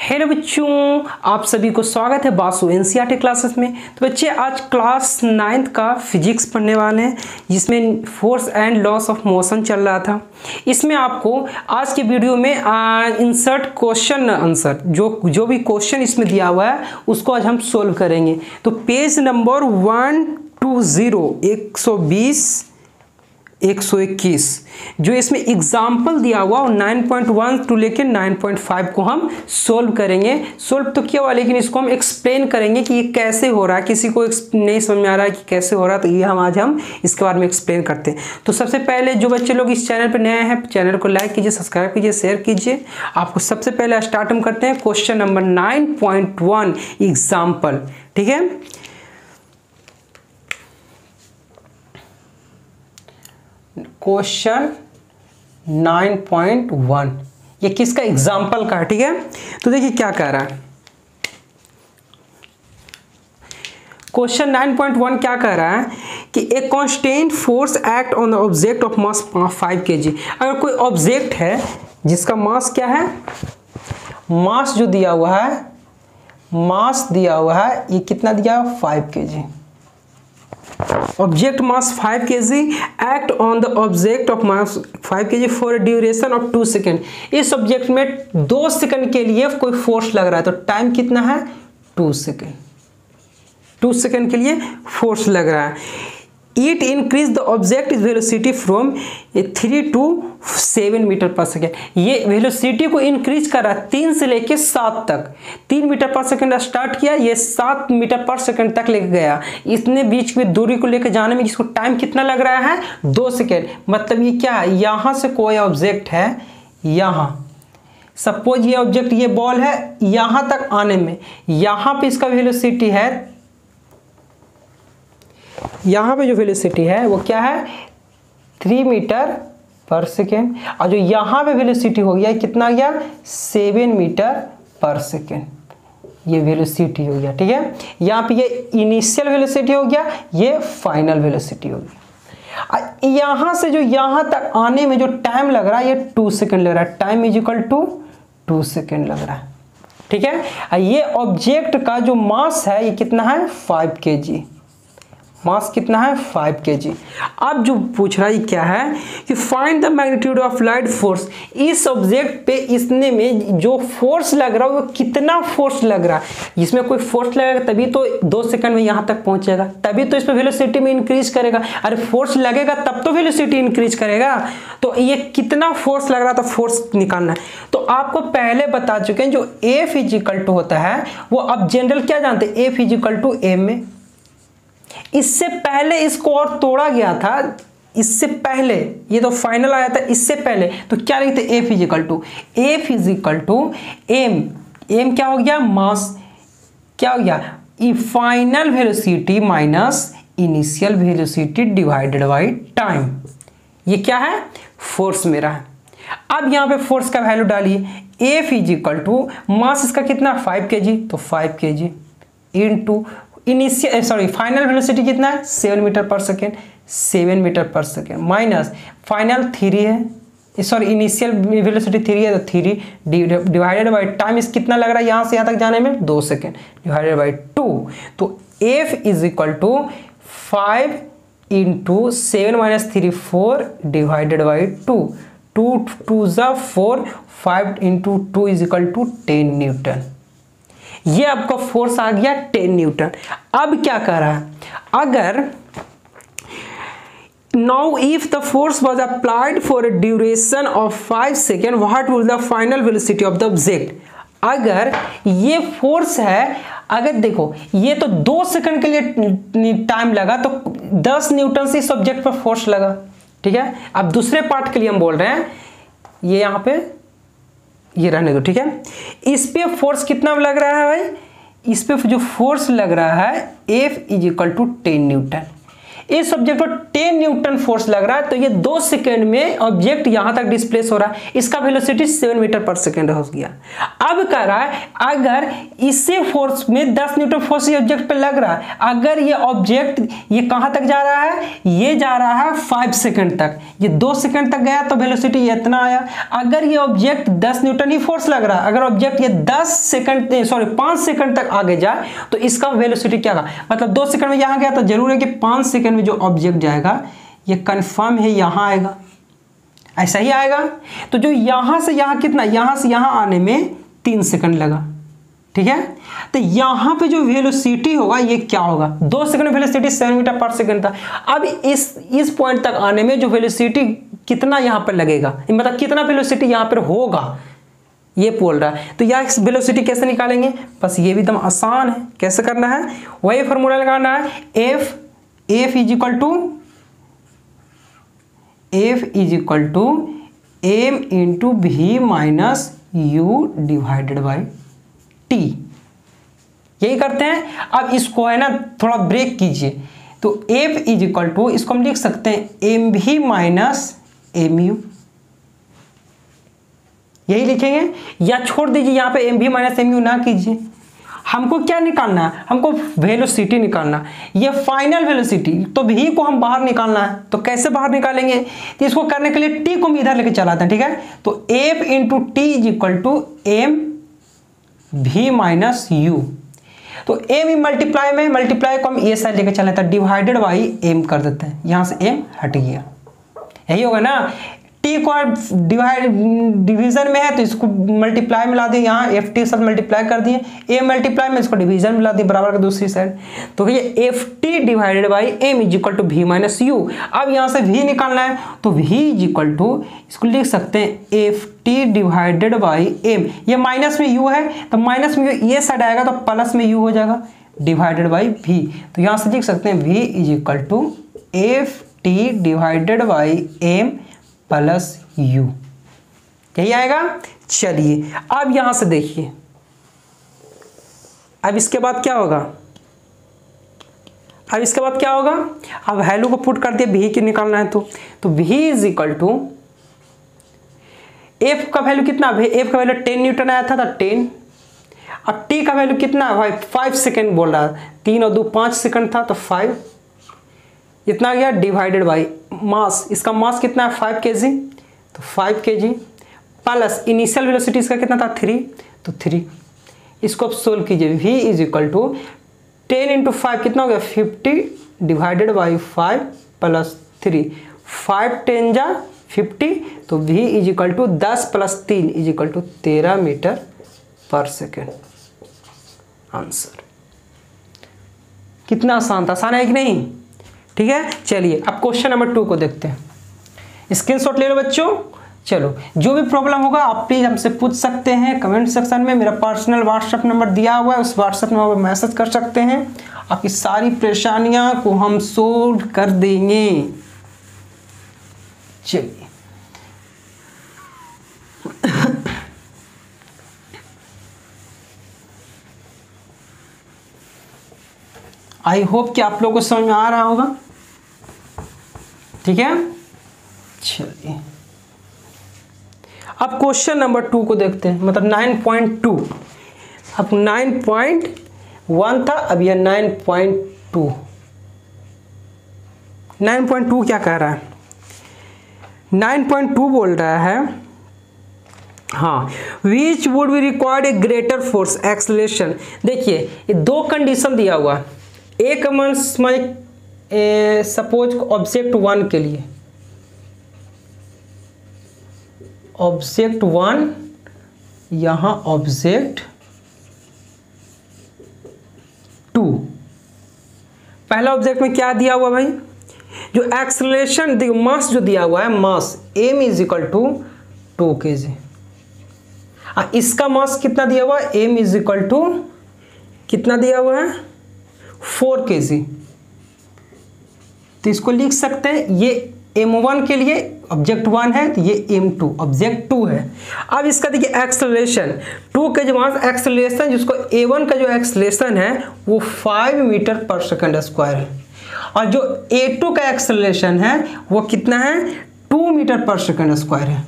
Hello बच्चों, आप सभी को स्वागत है बासु एनसीईआरटी क्लासेस में। तो बच्चे आज क्लास 9th का फिजिक्स पढ़ने वाले हैं, जिसमें force and loss of motion चल रहा था। इसमें आपको आज के वीडियो में इंसर्ट क्वेश्चन आंसर जो भी क्वेश्चन इसमें दिया हुआ है उसको आज हम सोल्व करेंगे। तो पेज नंबर 120 121 जो इसमें एग्जाम्पल दिया हुआ और 9.1 टू लेके 9.5 को हम सोल्व करेंगे। सोल्व तो किया हुआ, लेकिन इसको हम एक्सप्लेन करेंगे कि ये कैसे हो रहा है। किसी को नहीं समझ में आ रहा है कि कैसे हो रहा है, तो ये हम इसके बारे में एक्सप्लेन करते हैं। तो सबसे पहले जो बच्चे लोग इस चैनल पर नए हैं, चैनल को लाइक कीजिए, सब्सक्राइब कीजिए, शेयर कीजिए। आपको सबसे पहले स्टार्ट हम करते हैं क्वेश्चन नंबर 9.1 एग्जाम्पल। ठीक है, क्वेश्चन 9.1 ये किसका एग्जाम्पल का है। ठीक है, तो देखिए क्या कह रहा है क्वेश्चन 9.1। क्या कह रहा है कि a constant force act on the object of mass 5 kg। अगर कोई ऑब्जेक्ट है जिसका मास क्या है, मास जो दिया हुआ है, मास दिया हुआ है, ये कितना दिया है 5 kg। Object mass 5 kg act on the object of mass 5 kg for a duration of 2 second. इस ऑब्जेक्ट में 2 सेकेंड के लिए कोई फोर्स लग रहा है, तो टाइम कितना है 2 सेकेंड। 2 सेकेंड के लिए फोर्स लग रहा है। It increase the object is velocity from 3 to 7 metre पर सेकेंड। ये वेलोसिटी को इंक्रीज कर रहा है 3 से लेके 7 तक। 3 मीटर पर सेकेंड स्टार्ट किया, ये 7 मीटर पर सेकेंड तक लेके गया। इतने बीच में दूरी को लेकर जाने में जिसको टाइम कितना लग रहा है 2 सेकेंड। मतलब ये क्या है, यहाँ से कोई ऑब्जेक्ट है, यहाँ सपोज ये ऑब्जेक्ट, ये बॉल है, यहाँ तक आने में यहाँ पे इसका वेलोसिटी है, यहाँ पे जो वेलोसिटी है वो क्या है 3 मीटर पर सेकेंड। और जो यहाँ पे वेलोसिटी हो गया कितना गया 7 मीटर पर सेकेंड। ये वेलोसिटी हो गया। ठीक है, यहाँ पे ये इनिशियल वेलोसिटी हो गया, ये फाइनल वेलोसिटी हो गया। यहाँ से जो यहाँ तक आने में जो टाइम लग रहा है ये 2 सेकेंड लग रहा है। Time is equal to 2 second लग रहा है। ठीक है, ये ऑब्जेक्ट का जो मास है ये कितना है 5 kg। मास कितना है 5 kg। अब जो पूछ रहा है क्या है कि find the magnitude of light force. इस ऑब्जेक्ट पे इसने में जो फोर्स लग रहा है वो कितना फोर्स लग रहा है। इसमें कोई फोर्स लगेगा तभी तो 2 सेकंड में यहाँ तक पहुंचेगा, तभी तो इसमें वेलोसिटी में इंक्रीज करेगा। अरे फोर्स लगेगा तब तो वेलोसिटी इंक्रीज करेगा। तो ये कितना फोर्स लग रहा था, फोर्स निकालना है। तो आपको पहले बता चुके हैं जो F इज इक्वल टू होता है वो अब जनरल क्या जानते हैं, F is equal to M में। इससे पहले इसको और तोड़ा गया था, इससे पहले ये तो फाइनल आया था, इससे पहले तो क्या लिखते F is equal to M। M क्या हो गया मास, क्या हो गया final velocity minus initial velocity divided by time. ये क्या है फोर्स मेरा है। अब यहाँ पे फोर्स का वैल्यू डालिए, F is equal to mass इसका कितना 5 kg, तो 5 kg into initial final velocity कितना है 7 मीटर पर सेकेंड, 7 मीटर पर सेकेंड माइनस फाइनल 3 है, इनिशियल वेलोसिटी 3 है तो 3 डिवाइडेड बाय टाइम इस कितना लग रहा है यहाँ से यहाँ तक जाने में 2 सेकेंड डिवाइडेड बाय 2। तो F is equal to 5 into 7 minus 3 4 divided by 2। 2 2 ज़ा 4, 5 into 2 is equal to 10 newton. ये आपका फोर्स आ गया 10 न्यूटन। अब क्या कर रहा है, अगर now if the force was applied for a duration of 5 second what will the final velocity of the object. अगर ये फोर्स है, अगर देखो ये तो 2 सेकंड के लिए टाइम लगा तो 10 न्यूटन से इस ऑब्जेक्ट पर फोर्स लगा। ठीक है, अब दूसरे पार्ट के लिए हम बोल रहे हैं, ये यहाँ पे ये रहने दो। ठीक है, इस पे फोर्स कितना लग रहा है भाई, इस पे जो फोर्स लग रहा है F is equal to 10 newton. इस ऑब्जेक्ट पर 10 न्यूटन फोर्स लग रहा है, तो ये 2 सेकंड में ऑब्जेक्ट यहां तक डिस्प्लेस हो रहा है, इसका वेलोसिटी 7 मीटर पर सेकंड हो गया। अब कह रहा है अगर इसे फोर्स में 10 न्यूटन फोर्स ऑब्जेक्ट पे लग रहा है, अगर ये ऑब्जेक्ट ये कहां तक जा रहा है, ये जा रहा है 5 सेकंड तक, ये 2 सेकंड तक गया तो वेलोसिटी ये इतना आया। अगर ये ऑब्जेक्ट 10 न्यूटन ही फोर्स लग रहा है, अगर ऑब्जेक्ट ये 5 सेकंड तक आगे जाए तो इसका वेलोसिटी क्या होगा, मतलब 2 सेकंड में यहां गया तो जरूर है कि 5 सेकंड में जो ऑब्जेक्ट जाएगा ये कंफर्म है यहां आएगा, ऐसा ही आएगा। तो जो यहां से यहां कितना, यहां से यहां आने में 3 सेकंड लगा, ठीक है। तो यहां पे जो वेलोसिटी होगा ये क्या होगा, 2 सेकंड में वेलोसिटी 7 मीटर पर सेकंड था। अब इस पॉइंट तक आने में जो वेलोसिटी कितना यहां पर लगेगा, मतलब कितना वेलोसिटी यहां पर होगा ये बोल रहा है। तो यह वेलोसिटी कैसे निकालेंगे, बस ये भी एकदम आसान है, कैसे करना है, वही फॉर्मूला लगाना है, F is equal to M into V minus U divided by T. यही करते हैं। अब इसको है ना थोड़ा ब्रेक कीजिए, तो एफ इज इक्वल टू, इसको हम लिख सकते हैं M V minus M U, यही लिखेंगे, या छोड़ दीजिए यहाँ पे M V minus M U ना कीजिए। हमको क्या निकालना है, हमको वेलोसिटी निकालना, ये फाइनल वेलोसिटी, तो भी को हम बाहर निकालना है। तो कैसे बाहर निकालेंगे, तो इसको करने के लिए टी को हम इधर लेके चलाते हैं, ठीक है। तो F into T is equal to M V minus U. तो एम मल्टीप्लाई को हम ये साइड लेके चलते हैं, डिवाइडेड बाई एम कर देते हैं, यहाँ से एम हट गया, यही होगा ना। टी को डिवीजन में है तो इसको मल्टीप्लाई में ला दिए, यहाँ एफ टी साथ मल्टीप्लाई कर दिए, ए मल्टीप्लाई में इसको डिवीजन में ला दिए बराबर का दूसरी साइड। तो ये F T divided by M is equal to V minus U. अब यहाँ से वी निकालना है, तो वी इज इक्वल टू, इसको लिख सकते हैं F T divided by M, ये माइनस में यू है तो माइनस में ये साइड आएगा तो प्लस में यू हो जाएगा, डिवाइडेड बाई वी। तो यहाँ से लिख सकते हैं V is equal to F T divided by M plus U, यही आएगा। चलिए अब यहां से देखिए, अब इसके बाद क्या होगा, अब वैल्यू को पुट कर दिया, भी की निकालना है तो भी इज इक्वल टू एफ का वैल्यू कितना, एफ का वैल्यू 10 न्यूटन आया था 10। अब टी का वैल्यू कितना है भाई, 5 सेकेंड बोल रहा है, 3 और 2 5 सेकेंड था तो 5 इतना गया, डिवाइडेड बाई मास, इसका मास कितना है 5 kg, तो 5 kg प्लस इनिशियल वेलोसिटी इसका कितना था 3, तो 3। इसको आप सोल्व कीजिए, v is equal to 10 into 5 कितना हो गया 50 डिवाइडेड बाई 5 प्लस 3, 5 10 जा 50, तो v is equal to 10 plus 3 is equal to 13 metre पर सेकेंड। आंसर कितना आसान था, आसान है कि नहीं, ठीक है। चलिए अब क्वेश्चन नंबर 2 को देखते हैं, स्क्रीनशॉट ले लो बच्चों। चलो जो भी प्रॉब्लम होगा आप प्लीज हमसे पूछ सकते हैं कमेंट सेक्शन में, मेरा पर्सनल व्हाट्सएप नंबर दिया हुआ है, उस व्हाट्सएप नंबर पर मैसेज कर सकते हैं, आपकी सारी परेशानियां को हम सोल्व कर देंगे। चलिए आई होप कि आप लोगों को समझ में आ रहा होगा, ठीक है। चलिए अब क्वेश्चन नंबर 2 को देखते हैं, मतलब 9.2, अब 9.1 था, अब यह 9.2। 9.2 क्या कह रहा है, 9.2 बोल रहा है, हाँ, which would be required A greater force acceleration. देखिए ये 2 कंडीशन दिया हुआ है, एक सपोज ऑब्जेक्ट 1 के लिए, ऑब्जेक्ट 1 यहां ऑब्जेक्ट 2। पहला ऑब्जेक्ट में क्या दिया हुआ भाई, जो एक्सेलरेशन मास जो दिया हुआ है, mass m is equal to 2 kg। इसका मास कितना दिया हुआ है, m इज इक्वल टू कितना दिया हुआ है 4 kg। तो इसको लिख सकते हैं, ये m1 के लिए ऑब्जेक्ट 1 है, तो ये m2 ऑब्जेक्ट 2 है। अब इसका देखिए एक्सेलरेशन 2 के जो एक्सेलरेशन, जिसको a1 का जो एक्सेलरेशन है वो 5 मीटर पर सेकंड स्क्वायर है। और जो A2 का एक्सेलरेशन है वो कितना है 2 मीटर पर सेकंड स्क्वायर है,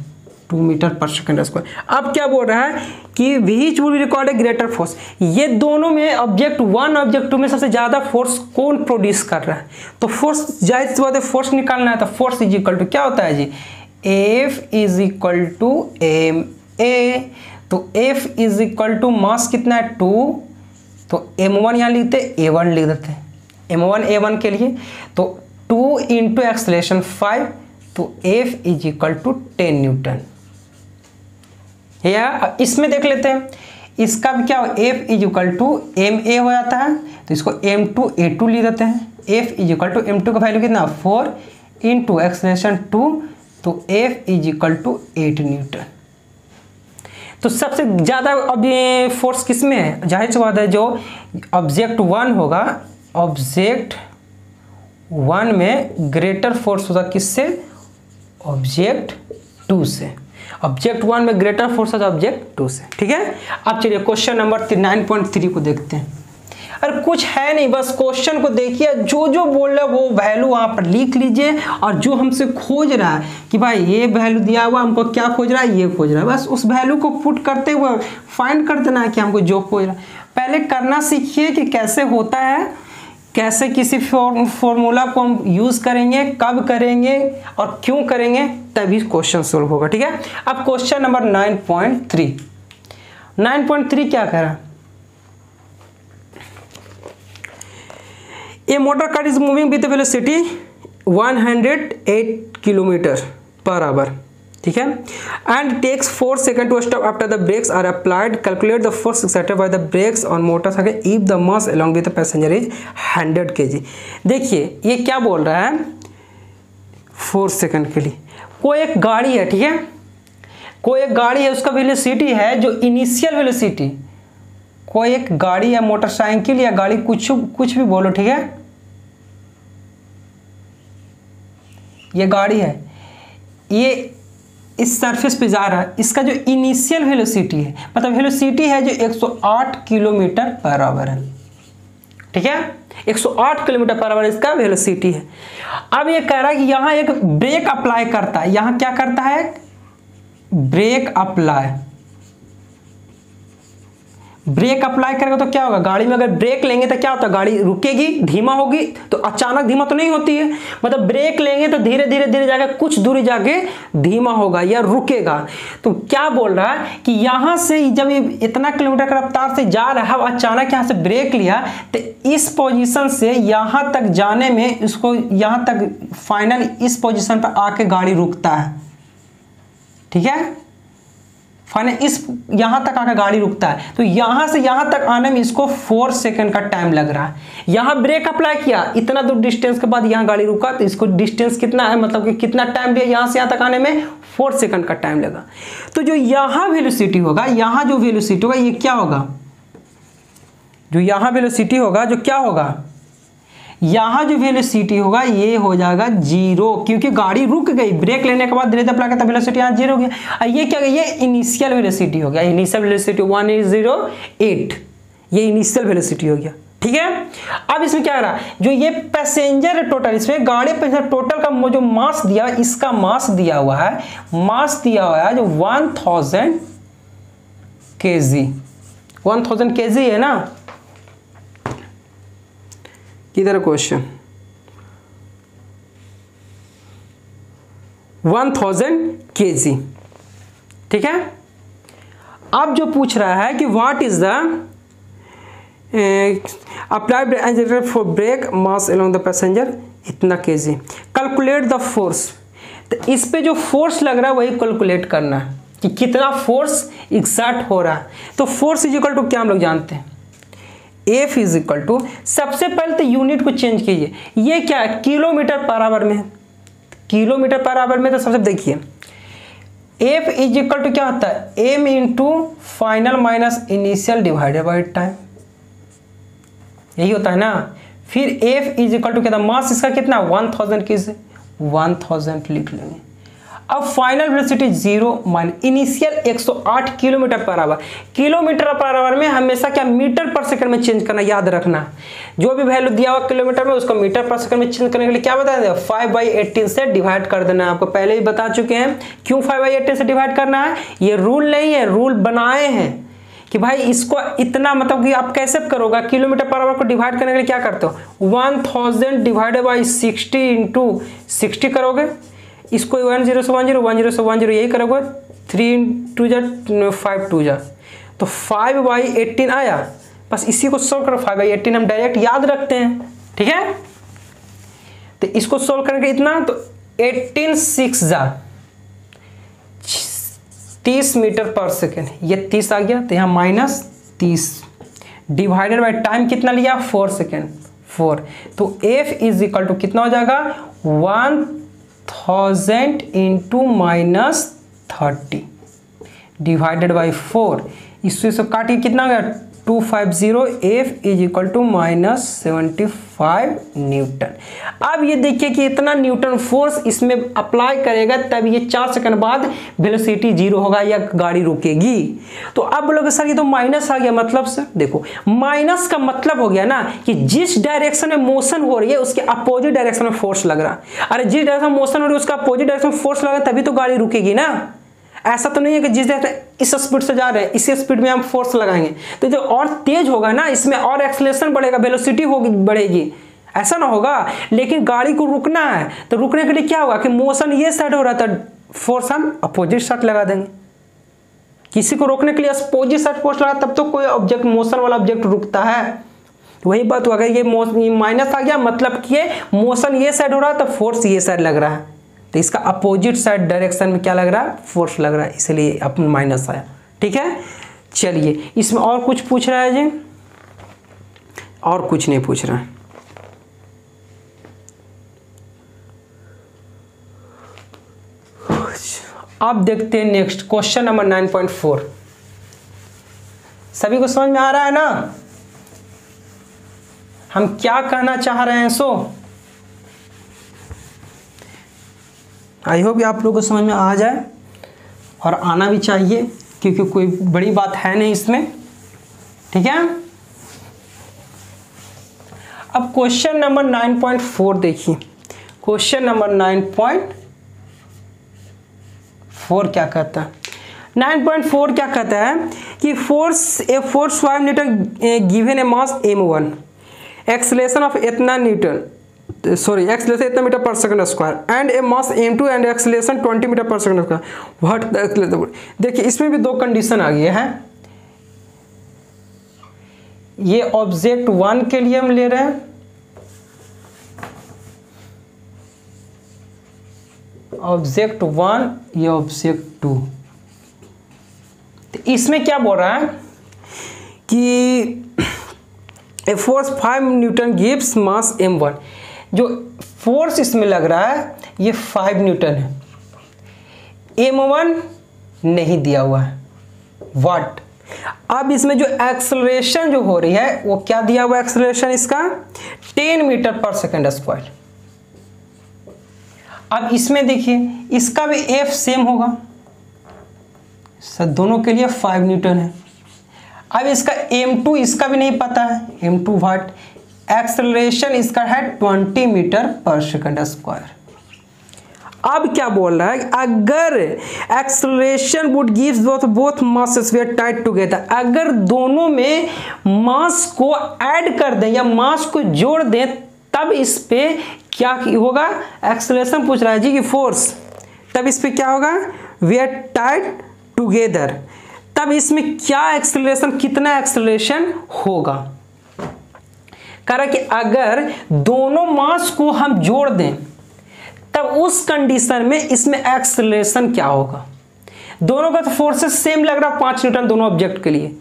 2 मीटर पर सेकंड स्क्वायर। अब क्या बोल रहा है कि which will record a greater force, ये दोनों में ऑब्जेक्ट 1 ऑब्जेक्ट 2 में सबसे ज्यादा फोर्स कौन प्रोड्यूस कर रहा है, तो फोर्स जाहिर सी बात है फोर्स निकालना है, तो फोर्स इज इक्वल टू क्या होता है जी F is equal to M A, तो F is equal to mass कितना है 2, तो m1 यहाँ लिखते a1 लिख देते हैं m1 a1 के लिए, तो 2 इंटू एक्सलेशन 5, तो F is equal to 10 newton. या इसमें देख लेते हैं इसका भी क्या हो F is equal to M A हो जाता है, तो इसको m2 a2 लिख देते हैं। F is equal to m2 का वैल्यू कितना 4 इंटू एक्सलेशन 2, तो F is equal to 8 newton. तो सबसे ज़्यादा अब ये फोर्स किस में है, जाहिर सी बात है जो ऑब्जेक्ट 1 होगा, ऑब्जेक्ट 1 में ग्रेटर फोर्स होगा किससे, ऑब्जेक्ट 2 से, ऑब्जेक्ट 1 में ग्रेटर फोर्स होगा ऑब्जेक्ट 2 से। ठीक है, अब चलिए क्वेश्चन नंबर 9.3 को देखते हैं। अरे कुछ है नहीं, बस क्वेश्चन को देखिए, जो जो बोल रहा है वो वैल्यू वहाँ पर लिख लीजिए, और जो हमसे खोज रहा है कि भाई ये वैल्यू दिया हुआ हमको क्या खोज रहा है, ये खोज रहा है, बस उस वैल्यू को पुट करते हुए फाइंड कर देना है कि हमको जो खोज रहा है। पहले करना सीखिए कि कैसे होता है, कैसे किसी फॉर्मूला को हम यूज़ करेंगे, कब करेंगे और क्यों करेंगे, तभी क्वेश्चन सोल्व होगा। ठीक है, अब क्वेश्चन नंबर 9.3 क्या कह रहा है, A motor car is moving with a velocity 108 kilometre per hour, ठीक है, and takes 4 seconds to stop after the brakes are applied. Calculate the force exerted by the brakes on motorcycle if the mass along with the passenger is 100 kg। देखिए ये क्या बोल रहा है, 4 second के लिए कोई एक गाड़ी है, ठीक है, कोई एक गाड़ी है, उसका वेलोसिटी है जो इनिशियल वेलोसिटी, कोई एक गाड़ी या मोटरसाइकिल या गाड़ी कुछ भी बोलो, ठीक है, ये गाड़ी है, ये इस सरफेस पे जा रहा है, इसका जो इनिशियल वेलोसिटी है, मतलब वेलोसिटी है जो 108 किलोमीटर पर आवर है। ठीक है, 108 किलोमीटर पर आवर इसका वेलोसिटी है। अब ये कह रहा है कि यहाँ एक ब्रेक अप्लाई करता है, यहाँ क्या करता है, ब्रेक अप्लाई, ब्रेक अप्लाई करेगा तो क्या होगा, गाड़ी में अगर ब्रेक लेंगे तो क्या होता है, गाड़ी रुकेगी, धीमा होगी, तो अचानक धीमा तो नहीं होती है, मतलब ब्रेक लेंगे तो धीरे धीरे जाकर कुछ दूरी जाके धीमा होगा या रुकेगा। तो क्या बोल रहा है कि यहाँ से जब ये इतना किलोमीटर की रफ्तार से जा रहा है, अचानक यहाँ से ब्रेक लिया, तो इस पोजीशन से यहाँ तक जाने में इसको यहाँ तक फाइनल इस पोजीशन पर आके गाड़ी रुकता है। ठीक है, फाइनल इस यहाँ तक आकर गाड़ी रुकता है, तो यहाँ से यहाँ तक आने में इसको 4 सेकंड का टाइम लग रहा है। यहाँ ब्रेक अप्लाई किया, इतना दूर डिस्टेंस के बाद यहाँ गाड़ी रुका, तो इसको डिस्टेंस कितना है, मतलब कि कितना टाइम लिया यहाँ से यहाँ तक आने में, 4 सेकंड का टाइम लगा। तो जो यहाँ वेलोसिटी होगा, यहाँ जो वेलोसिटी होगा ये क्या होगा, जो यहाँ वेलोसिटी होगा, जो क्या होगा, यहाँ जो वेलोसिटी होगा ये हो जाएगा 0, क्योंकि गाड़ी रुक गई, ब्रेक लेने के बाद धीरे धीरे अप्लाई करता वेलोसिटी यहाँ 0 हो गया। और ये क्या, ये इनिशियल वेलोसिटी हो गया, इनिशियल वेलोसिटी 108, ये इनिशियल वेलोसिटी हो गया। ठीक है, अब इसमें क्या रहा, जो ये पैसेंजर है टोटल, इसमें गाड़ी पैसेंजर टोटल का जो मास दिया, इसका मास दिया हुआ है, मास दिया हुआ है जो 1000 kg, 1000 kg है ना, किधर क्वेश्चन, 1000 kg। ठीक है, अब जो पूछ रहा है कि what is the applied accelerator for brake mass along the passenger इतना kg, कैलकुलेट द फोर्स, तो इस पे जो फोर्स लग रहा है वही कैलकुलेट करना है कि कितना फोर्स एक्सर्ट हो रहा है। तो फोर्स इज इक्वल टू क्या हम लोग जानते हैं, F इज इक्वल टू, सबसे पहले तो यूनिट को चेंज कीजिए, ये क्या है, किलोमीटर पर आवर में, किलोमीटर पर आवर में, तो सबसे देखिए F इज इक्वल टू क्या होता है, m into final minus initial divided by time, यही होता है ना। फिर F इज इक्वल टू क्या था, मास इसका कितना 1000 kg, 1000 लिख लेंगे। अब final velocity 0 minus initial 108 kilometre per hour. Kilometre per hour में हमेशा क्या मीटर पर सेकंड में चेंज करना, याद रखना। जो भी वैल्यू दिया हुआ किलोमीटर में उसको मीटर पर सेकंड में चेंज करने के लिए क्या बता दें, 5/18 से डिवाइड कर देना है। आपको पहले ही बता चुके हैं क्यों 5/18 से डिवाइड करना है। ये रूल नहीं है, रूल बनाए हैं कि भाई इसको इतना, मतलब कि आप कैसे करोगे, किलोमीटर पर आवर को डिवाइड करने के लिए क्या करते हो, 1000 डिवाइडेड बाई 60 इंटू 60 करोगे। इसको 10 से 10 10 से 10 यही करोगे, 3 इंटू 5 2 तो 5/18 आया। बस इसी को सोल्व करो, 5/18 हम डायरेक्ट याद रखते हैं, ठीक है। तो इसको सोल्व करने के इतना, तो 18 6 30 मीटर पर सेकेंड, ये 30 आ गया, तो यहाँ माइनस 30 डिवाइडेड बाई टाइम कितना लिया, 4 सेकेंड 4, तो F इज इक्वल टू कितना हो जाएगा, 1000 इंटू -30 डिवाइडेड बाई 4, इससे सब काटिए कितना हो गया 250, F is equal to -75 newton. अब ये देखिए कि इतना न्यूटन फोर्स इसमें अप्लाई करेगा तब ये 4 सेकंड बाद वेलोसिटी 0 होगा या गाड़ी रुकेगी। तो अब बोलोगे सर ये तो माइनस आ गया, मतलब सर देखो माइनस का मतलब हो गया ना कि जिस डायरेक्शन में मोशन हो रही है उसके अपोजिट डायरेक्शन में फोर्स लग रहा है। अरे जिस डायरेक्शन में मोशन हो रही है उसका अपोजिट डायरेक्शन में फोर्स लग रहा है तभी तो गाड़ी रुकेगी ना। ऐसा तो नहीं है कि जिस इस स्पीड से जा रहे हैं इसी स्पीड में हम फोर्स लगाएंगे तो जो और तेज होगा ना इसमें और एक्सेलरेशन बढ़ेगा, वेलोसिटी होगी बढ़ेगी, ऐसा ना होगा। लेकिन गाड़ी को रुकना है तो रुकने के लिए क्या होगा कि मोशन ये साइड हो रहा था, फोर्स हम अपोजिट साइड लगा देंगे। किसी को रोकने के लिए अपोजिट साइड फोर्स लगा तब तो कोई ऑब्जेक्ट, मोशन वाला ऑब्जेक्ट रुकता है। वही बात हुआ, अगर ये माइनस आ गया मतलब कि मोशन ये साइड हो रहा है तो फोर्स ये साइड लग रहा है, तो इसका अपोजिट साइड डायरेक्शन में क्या लग रहा है, फोर्स लग रहा है, इसलिए अपन माइनस आया। ठीक है, चलिए इसमें और कुछ पूछ रहा है जी, और कुछ नहीं पूछ रहा है। अब देखते हैं नेक्स्ट क्वेश्चन नंबर 9.4। सभी को समझ में आ रहा है ना हम क्या कहना चाह रहे हैं? सो आई होप आप लोगों को समझ में आ जाए और आना भी चाहिए क्योंकि कोई बड़ी बात है नहीं इसमें। ठीक है, अब क्वेश्चन नंबर 9.4 देखिए। क्वेश्चन नंबर 9.4 क्या कहता है? 9.4 क्या कहता है कि force 5 newton given a mass m1, acceleration of इतना न्यूटन एक्सेलरेशन इतना metre per second square and a mass m2 and acceleration 20 metre per second square, what the acceleration. देखिए इसमें भी दो कंडीशन आ गई है। ये ऑब्जेक्ट 1 के लिए हम ले रहे हैं, ऑब्जेक्ट 1, ये ऑब्जेक्ट 2। तो इसमें क्या बोल रहा है कि a force 5 Newton gives mass m1, जो फोर्स इसमें लग रहा है ये 5 न्यूटन है, m1 नहीं दिया हुआ है। व्हाट, अब इसमें जो एक्सेलरेशन जो हो रही है वो क्या दिया हुआ है, एक्सेलरेशन इसका 10 मीटर पर सेकंड स्क्वायर। अब इसमें देखिए इसका भी F सेम होगा, सर दोनों के लिए 5 न्यूटन है। अब इसका m2 इसका भी नहीं पता है, m2 व्हाट, एक्सेलरेशन इसका है 20 मीटर पर सेकंड स्क्वायर। अब क्या बोल रहा है, अगर acceleration would gives both masses were tight together, अगर दोनों में मास को ऐड कर दें या मास को जोड़ दें तब इस पे क्या होगा, एक्सेलरेशन पूछ रहा है जी कि फोर्स, तब इस पे क्या होगा, वेयर टाइट टुगेदर, तब इसमें क्या एक्सेलरेशन, कितना एक्सेलरेशन होगा। कह रहा कि अगर दोनों मास को हम जोड़ दें तब उस कंडीशन में इसमें एक्सेलरेशन क्या होगा। दोनों का तो फोर्सेस सेम लग रहा है 5 न्यूटन दोनों ऑब्जेक्ट के लिए।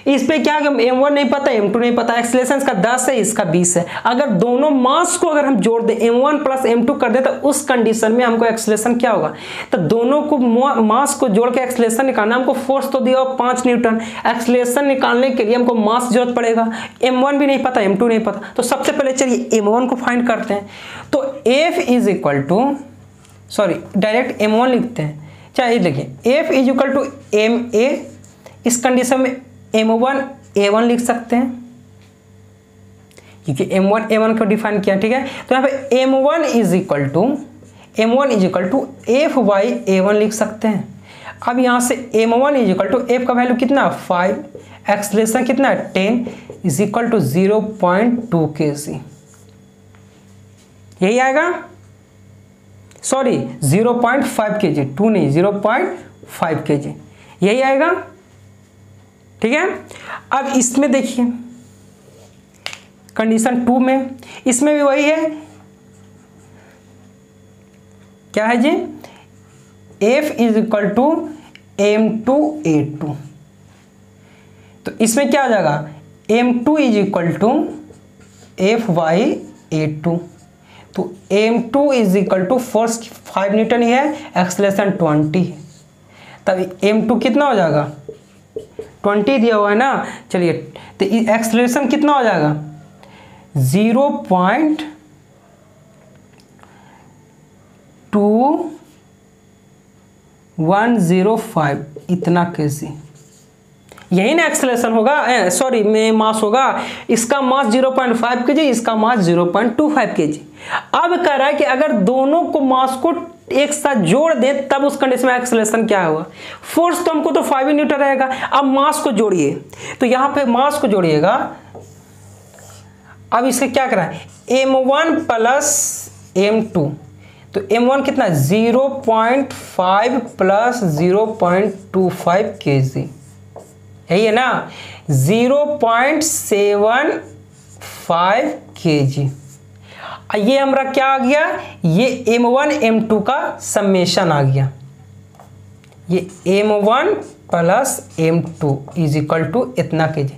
इस पे क्या है, m1 नहीं पता, m2 नहीं पता, एक्सेलरेशन इसका 10 है इसका 20 है। अगर दोनों मास को अगर हम जोड़ दें m1 प्लस m2 कर दे तो उस कंडीशन में हमको एक्सेलरेशन क्या होगा। तो दोनों को मास को जोड़ के एक्सेलरेशन निकालना, हमको फोर्स तो दिया 5 न्यूटन, एक्सेलरेशन निकालने के लिए हमको मास जरूरत पड़ेगा, m1 भी नहीं पता, m2 नहीं पता। तो सबसे पहले चलिए m1 को फाइंड करते हैं। तो F is equal to sorry direct m1 लिखते हैं। चाहे देखिए F is equal to ma, इस कंडीशन में m1 a1 लिख सकते हैं क्योंकि m1 a1 को डिफाइन किया, ठीक है। तो यहाँ पे m1 is equal to f by a1 लिख सकते हैं। अब यहाँ से m1 is equal to f का वैल्यू कितना 5, एक्सलेशन कितना 10 इज इक्वल टू 0.2 kg, यही आएगा। सॉरी 0.5 kg, 2 नहीं 0.5 kg, यही आएगा, ठीक है। अब इसमें देखिए कंडीशन 2 में, इसमें भी वही है, क्या है जी, F is equal to m2a2। तो इसमें क्या आ जाएगा m2 is equal to F by a2। तो m2 is equal to force 5 newton ही है, एक्सेलरेशन 20 है, तब m2 कितना हो जाएगा 20 दिया हुआ है ना। चलिए तो एक्सेलरेशन कितना हो जाएगा 0.2105 इतना kg, यही ना एक्सेलरेशन होगा, सॉरी में मास होगा। इसका मास 0.5 kg, इसका मास 0.25 kg। अब कह रहा है कि अगर दोनों को मास को एक साथ जोड़ दें तब उस कंडीशन में एक्सेलरेशन क्या होगा। फोर्स तो हमको तो 5 न्यूटन रहेगा, अब मास को जोड़िए, तो यहाँ पे मास को जोड़िएगा। अब इससे क्या करा है m1 प्लस m2, तो m1 कितना 0.5 प्लस 0.25 kg, यही है ना 0.75 kg। ये हमारा क्या आ गया, ये m1 m2 का समेशन आ गया, ये m1 plus m2 is equal to इतना kg।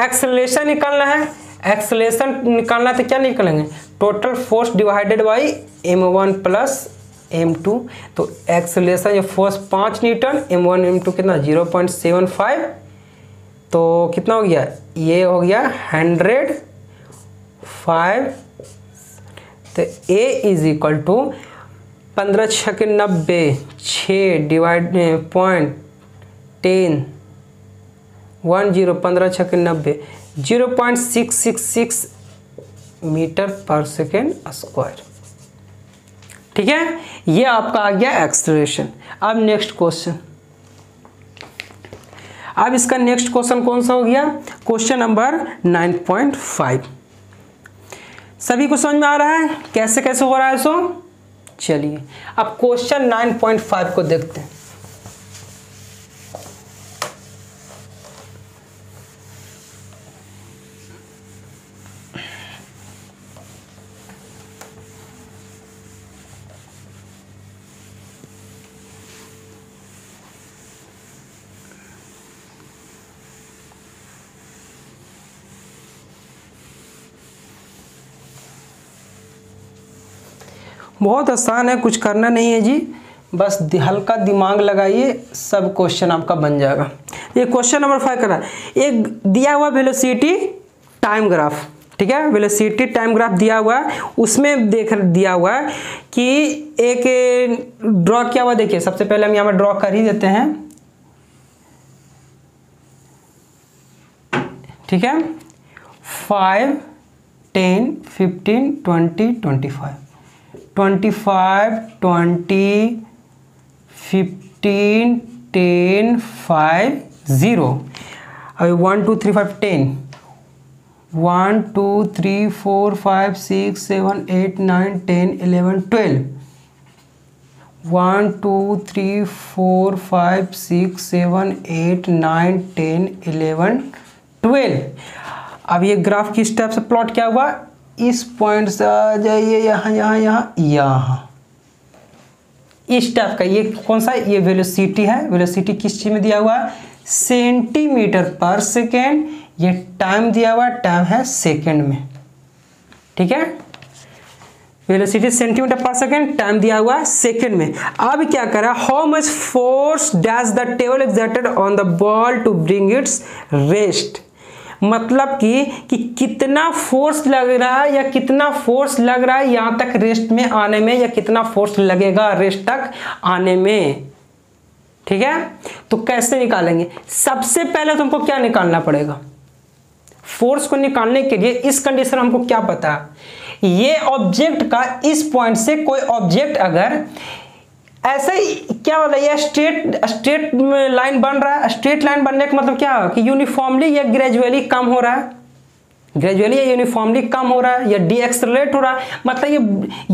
एक्सेलरेशन निकालना है, एक्सेलरेशन निकालना तो क्या निकालेंगे total force divided by m1 plus m2। तो एक्सेलरेशन ये फोर्स 5 न्यूटन, m1 m2 कितना 0.75, तो कितना हो गया, ये हो गया 105। तो A इज इक्वल टू 15 छक्के 90, 6 डिवाइड पॉइंट 10 10 15 छक्के 90 0.666 मीटर पर सेकेंड स्क्वायर, ठीक है। ये आपका आ गया एक्सेलरेशन। अब नेक्स्ट क्वेश्चन, अब इसका नेक्स्ट क्वेश्चन कौन सा हो गया, क्वेश्चन नंबर 9.5। सभी को समझ में आ रहा है कैसे कैसे हो रहा है सो। चलिए अब क्वेश्चन 9.5 को देखते हैं। बहुत आसान है, कुछ करना नहीं है जी, बस हल्का दिमाग लगाइए, सब क्वेश्चन आपका बन जाएगा। ये क्वेश्चन नंबर 5 कर रहा है, एक दिया हुआ वेलोसिटी टाइम ग्राफ, ठीक है, वेलोसिटी टाइम ग्राफ दिया हुआ है, उसमें दिया हुआ है कि एक ड्रॉ किया हुआ, देखिए सबसे पहले हम यहाँ पर ड्रॉ कर ही देते हैं, ठीक है, 5 10 15 20 25 25 20 15 10 5 0। अभी 1 2 3 5 10 1 2 3 4 5 6 7 8 9 10 11 12 1 2 3 4 5 6 7 8 9 10 11 12। अब ये ग्राफ किस टाइप से प्लॉट किया हुआ, इस पॉइंट से आ जाइए यहाँ यहाँ यहाँ यहाँ, इस टाइप का। ये कौन सा, ये वेलोसिटी है, वेलोसिटी किस चीज में दिया हुआ है सेंटीमीटर पर सेकेंड, ये टाइम दिया हुआ है, टाइम है सेकेंड में, ठीक है, वेलोसिटी सेंटीमीटर पर सेकेंड, टाइम दिया हुआ है सेकेंड में। अब क्या करा, how much force dash the table exerted on the ball to bring its rest, मतलब कि कितना फोर्स लग रहा है या कितना फोर्स लग रहा है यहाँ तक रेस्ट में आने में, या कितना फोर्स लगेगा रेस्ट तक आने में। ठीक है, तो कैसे निकालेंगे? सबसे पहले तुमको क्या निकालना पड़ेगा? फोर्स को निकालने के लिए इस कंडीशन हमको क्या पता है, ये ऑब्जेक्ट का इस पॉइंट से कोई ऑब्जेक्ट अगर ऐसे ही क्या बोला, ये स्ट्रेट लाइन बन रहा है। स्ट्रेट लाइन बनने का मतलब क्या है कि यूनिफॉर्मली या ग्रेजुअली कम हो रहा है, ग्रेजुअली या यूनिफॉर्मली कम हो रहा है या डी एक्सेलरेट हो रहा है। मतलब ये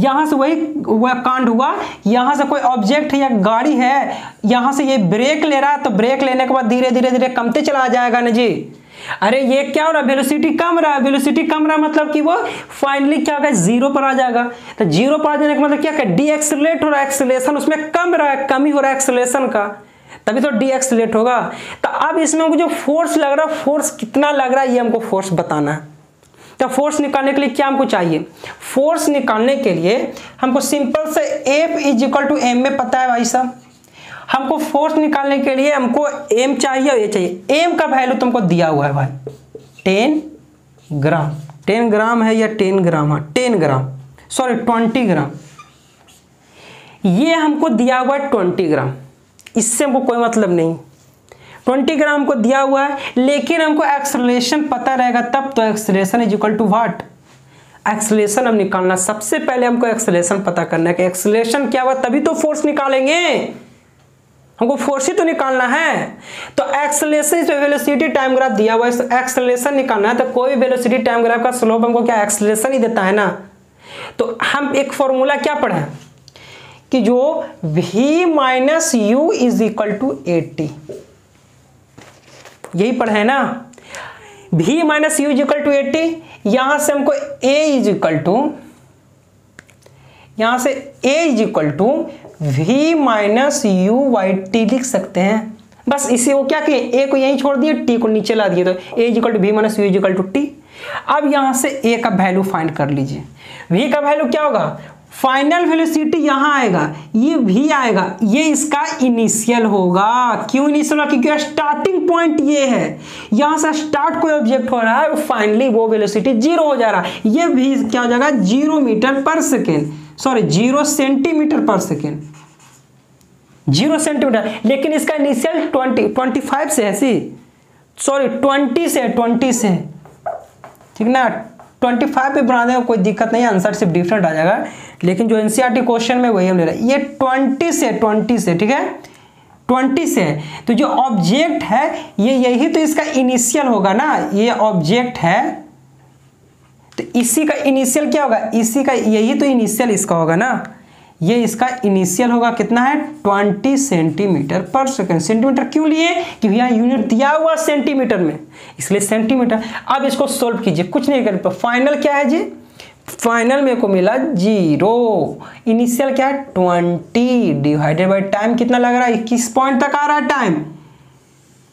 यहाँ से वह कांड हुआ, यहाँ से कोई ऑब्जेक्ट या गाड़ी है, यहाँ से ये ब्रेक ले रहा है, तो ब्रेक लेने के बाद धीरे धीरे धीरे कमते चला जाएगा ना जी। अरे ये क्या हो रहा है, वेलोसिटी कम रहा है, वेलोसिटी कम रहा है मतलब कि वो फाइनली क्या होगा, जीरो पर आ जाएगा। तो जीरो पर आ जाने का मतलब क्या है, डी एक्सेलरेट हो रहा है, एक्सेलरेशन उसमें कम रहा है, कम ही हो रहा है एक्सेलरेशन का, तभी तो डी एक्सेलरेट होगा। तो अब इसमें हमको जो फोर्स लग रहा है, फोर्स कितना लग रहा है ये हमको फोर्स बताना है। तो फोर्स निकालने के लिए क्या हमको चाहिए? फोर्स निकालने के लिए हमको सिंपल से F is equal to m में पता है भाई साहब। हमको फोर्स निकालने के लिए हमको एम चाहिए और ये चाहिए। एम का वैल्यू तुमको दिया हुआ है भाई 10 ग्राम। 10 ग्राम है या 10 ग्राम है, 10 ग्राम सॉरी 20 ग्राम। ये हमको दिया हुआ है 20 ग्राम, इससे हमको कोई मतलब नहीं। 20 ग्राम को दिया हुआ है, लेकिन हमको एक्सेलरेशन पता रहेगा तब तो। Acceleration is equal to what, acceleration हम निकालना। सबसे पहले हमको एक्सेलरेशन पता करना है कि एक्सेलरेशन क्या हुआ, तभी तो फोर्स निकालेंगे। हमको फोर्स ही तो निकालना है। तो एक्सेलरेशन वेलोसिटी टाइम ग्राफ दिया हुआ है, एक्सेलरेशन निकालना है। तो कोई वेलोसिटी टाइम ग्राफ का स्लोप हमको क्या एक्सेलरेशन ही देता है ना। तो हम एक फॉर्मूला क्या पढ़े कि जो v minus u is equal to 80, यही पढ़े है ना। v minus u is equal to 80, यहां से हमको a इज इक्वल टू, यहां से a is equal to v minus u by t लिख सकते हैं। बस इसी को क्या किए, a को यहीं छोड़ दिए, t को नीचे ला दिए, तो a is equal to v minus u is equal to t. अब यहां से a का वैल्यू फाइंड कर लीजिए। v का वैल्यू क्या होगा, फाइनल वेलोसिटी यहां आएगा, ये v आएगा, ये इसका इनिशियल होगा। क्यों इनिशियल होगा, क्योंकि स्टार्टिंग पॉइंट ये है, यहां से स्टार्ट कोई ऑब्जेक्ट हो रहा है, फाइनली वो वेलोसिटी जीरो हो जा रहा है। ये v क्या हो जाएगा, 0 मीटर पर सेकेंड, सॉरी 0 सेंटीमीटर पर सेकेंड, 0 सेंटीमीटर। लेकिन इसका इनिशियल 25 से है, सॉरी 20 से, ठीक ना। 25 पे बनाने में कोई दिक्कत नहीं है, आंसर सिर्फ डिफरेंट आ जाएगा, लेकिन जो एनसीईआरटी क्वेश्चन में वही हम ले रहे हैं। ये 20 से, ठीक है 20 से। तो जो ऑब्जेक्ट है ये यही तो इसका इनिशियल होगा ना, ये ऑब्जेक्ट है तो इसी का इनिशियल क्या होगा, इसी का यही तो इनिशियल इसका होगा ना। ये इसका इनिशियल होगा, कितना है 20 सेंटीमीटर पर सेकेंड। सेंटीमीटर क्यों लिए, क्योंकि यहाँ यूनिट दिया हुआ सेंटीमीटर में, इसलिए सेंटीमीटर। अब इसको सोल्व कीजिए, कुछ नहीं कर पाए। फाइनल क्या है जी, फाइनल मेरे को मिला 0, इनिशियल क्या है 20 डिवाइडेड बाई टाइम कितना लग रहा है, 21 पॉइंट तक आ रहा है टाइम।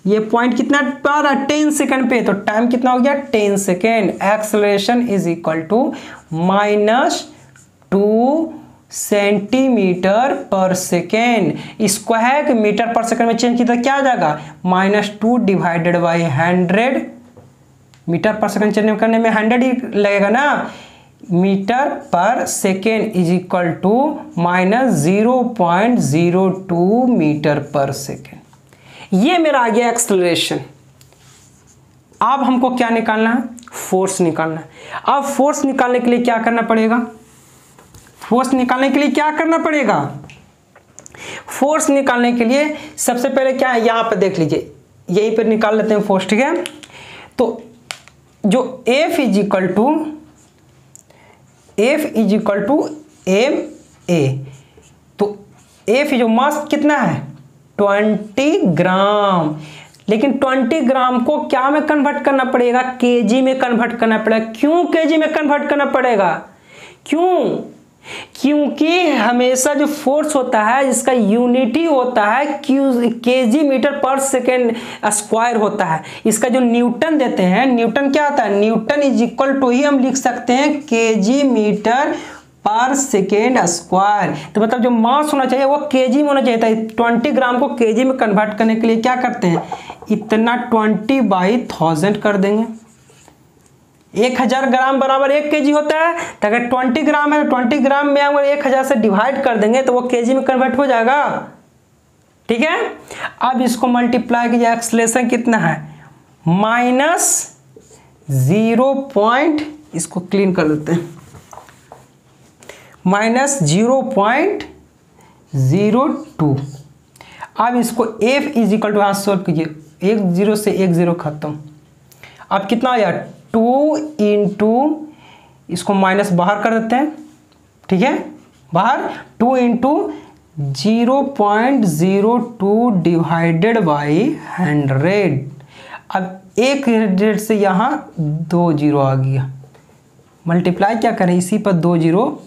ये पॉइंट कितना आ रहा है 10 सेकंड पे, तो टाइम कितना हो गया 10 second. Acceleration is equal to -2 centimetre पर सेकेंड। स्क्वायर मीटर पर सेकेंड में चेंज किया क्या आ जाएगा, -2 डिवाइडेड बाई 100। मीटर पर सेकेंड चेंज करने में 100 ही लगेगा ना। मीटर पर second is equal to -0.02 metre पर सेकेंड। ये मेरा आ गया एक्सेलरेशन। अब हमको क्या निकालना है, फोर्स निकालना है। अब फोर्स निकालने के लिए क्या करना पड़ेगा, फोर्स निकालने के लिए क्या करना पड़ेगा, फोर्स निकालने के लिए सबसे पहले क्या है, यहां पर देख लीजिए, यहीं पर निकाल लेते हैं फोर्स, ठीक है। तो जो F is equal to M A, तो F जो मास कितना है 20 ग्राम। लेकिन 20 ग्राम को क्या में कन्वर्ट करना पड़ेगा, केजी में कन्वर्ट करना पड़ेगा। क्यों केजी में कन्वर्ट करना पड़ेगा, क्यों, क्योंकि हमेशा जो फोर्स होता है जिसका यूनिटी होता है केजी मीटर पर सेकेंड स्क्वायर होता है। इसका जो न्यूटन देते हैं, न्यूटन क्या होता है, न्यूटन इज इक्वल टू ही हम लिख सकते हैं केजी मीटर पर सेकेंड स्क्वायर। तो मतलब जो मास होना चाहिए वो केजी में होना चाहिए था। 20 ग्राम को केजी में कन्वर्ट करने के लिए क्या करते हैं, इतना 20/1000 कर देंगे। 1000 ग्राम बराबर 1 kg होता है, तो अगर 20 ग्राम है तो 20 ग्राम में अगर 1000 से डिवाइड कर देंगे तो वो kg में कन्वर्ट हो जाएगा। ठीक है, अब इसको मल्टीप्लाई कीजिए, एक्सेलरेशन कितना है -0. इसको क्लीन कर देते हैं, -0.02। अब इसको f इज इक्वल टू, हाथ सॉल्व कीजिए, 1 0 से 1 0 खत्म। अब कितना आया 2 इंटू, इसको माइनस बाहर कर देते हैं, ठीक है, बाहर 2 इंटू 0.02 डिवाइडेड बाई 100। अब 100 से यहाँ 2 0 आ गया, मल्टीप्लाई क्या करें, इसी पर 2 0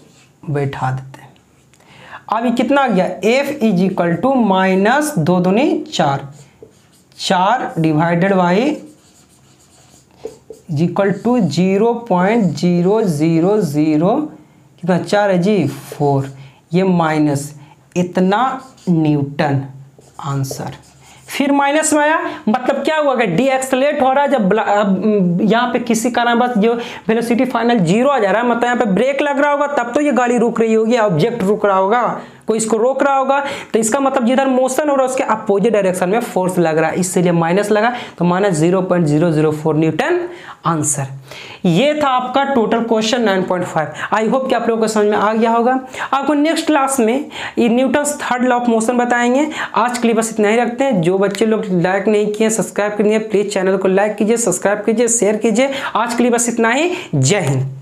बैठा देते हैं। अब ये कितना आ गया, f इज इक्वल टू -2 दूनी 4 डिवाइडेड बाई इक्वल टू 0.000 कितना 4 है जी 4, ये माइनस इतना न्यूटन आंसर। फिर माइनस में आया, मतलब क्या हुआ, डी एक्सलेट हो रहा है जब यहाँ पे किसी कारण बस जो वेलोसिटी फाइनल 0 आ जा रहा है, मतलब यहाँ पे ब्रेक लग रहा होगा तब तो ये गाड़ी रुक रही होगी, ऑब्जेक्ट रुक रहा होगा, कोई इसको रोक रहा होगा, तो इसका मतलब जिधर मोशन हो रहा है उसके अपोजिट डायरेक्शन में फोर्स लग रहा है, इसलिए माइनस लगा, तो -0.004 न्यूटन आंसर। ये था आपका टोटल क्वेश्चन 9.5। आई होप कि आप लोगों को समझ में आ गया होगा। आपको नेक्स्ट क्लास में ये Newton's third law of motion बताएंगे। आज के लिए बस इतना ही रखते हैं। जो बच्चे लोग लाइक नहीं किए, सब्सक्राइब करिए, प्लीज चैनल को लाइक कीजिए, सब्सक्राइब कीजिए, शेयर कीजिए। आज के लिए बस इतना ही। जय हिंद।